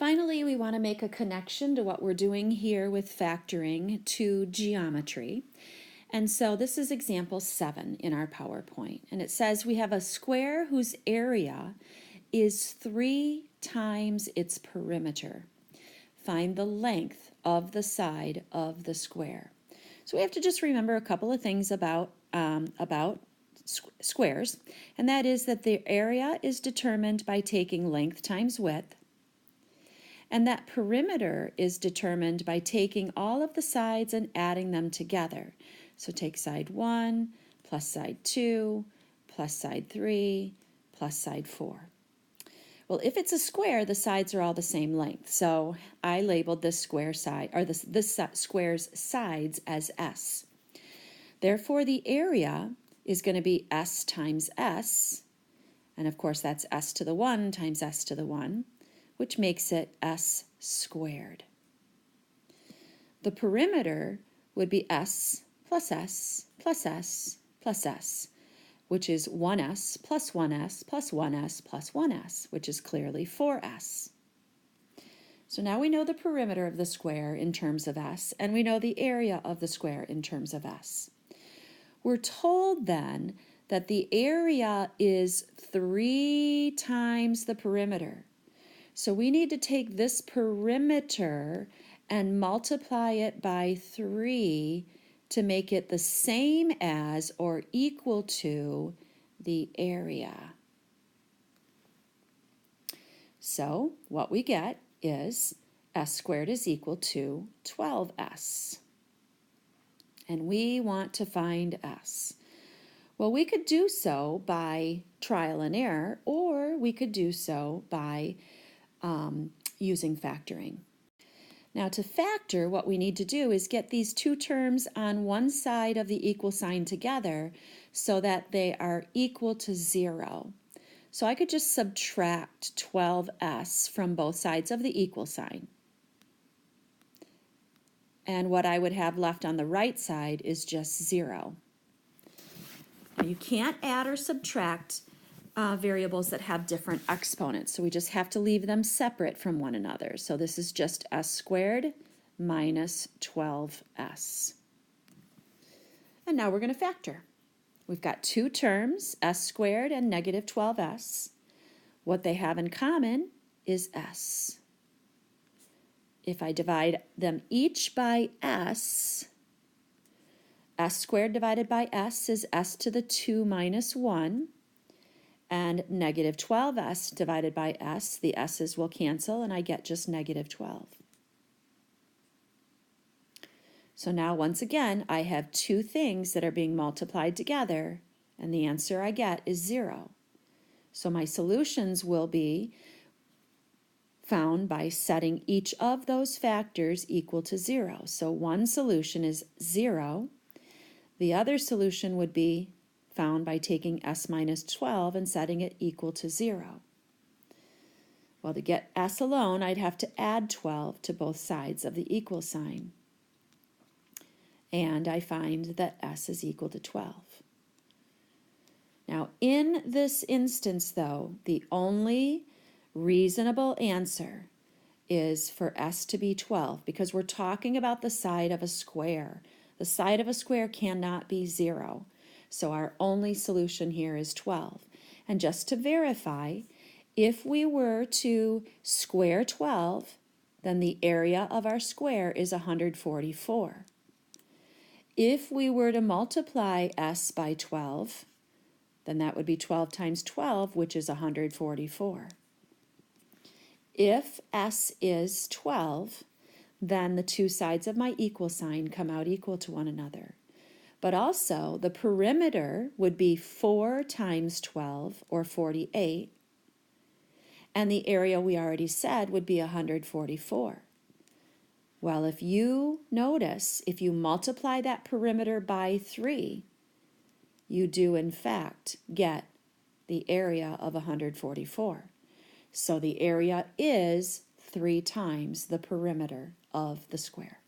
Finally, we want to make a connection to what we're doing here with factoring to geometry. And so this is example 7 in our PowerPoint. And it says we have a square whose area is 3 times its perimeter. Find the length of the side of the square. So we have to just remember a couple of things about squares, and that is that the area is determined by taking length times width, and that perimeter is determined by taking all of the sides and adding them together. So take side 1 plus side 2 plus side 3 plus side 4. Well, if it's a square, the sides are all the same length. So I labeled this square side, or this square's sides, as S. Therefore, the area is going to be S times S, and of course that's S to the 1 times S to the 1, which makes it S squared. The perimeter would be S plus S plus S plus S, which is 1S plus 1S plus 1S plus 1S, which is clearly 4S. So now we know the perimeter of the square in terms of S, and we know the area of the square in terms of S. We're told then that the area is 3 times the perimeter. So we need to take this perimeter and multiply it by 3 to make it the same as or equal to the area. So what we get is S squared is equal to 12S. And we want to find S. Well, we could do so by trial and error, or we could do so by using factoring. Now, to factor, what we need to do is get these two terms on one side of the equal sign together so that they are equal to 0. So I could just subtract 12s from both sides of the equal sign. And what I would have left on the right side is just 0. Now, you can't add or subtract variables that have different exponents, so we just have to leave them separate from one another. So this is just S squared minus 12S. And now we're going to factor. We've got two terms, S squared and negative 12S. What they have in common is S. If I divide them each by S, S squared divided by S is S to the 2 minus 1. And negative 12s divided by s, the s's will cancel, and I get just negative 12. So now, once again, I have two things that are being multiplied together, and the answer I get is 0. So my solutions will be found by setting each of those factors equal to 0. So one solution is 0. The other solution would be found by taking s minus 12 and setting it equal to 0. Well, to get s alone, I'd have to add 12 to both sides of the equal sign. And I find that s is equal to 12. Now, in this instance, though, the only reasonable answer is for s to be 12, because we're talking about the side of a square. The side of a square cannot be 0. So our only solution here is 12. And just to verify, if we were to square 12, then the area of our square is 144. If we were to multiply s by 12, then that would be 12 times 12, which is 144. If s is 12, then the two sides of my equal sign come out equal to one another. But also, the perimeter would be 4 times 12, or 48, and the area we already said would be 144. Well, if you notice, if you multiply that perimeter by 3, you do in fact get the area of 144. So the area is 3 times the perimeter of the square.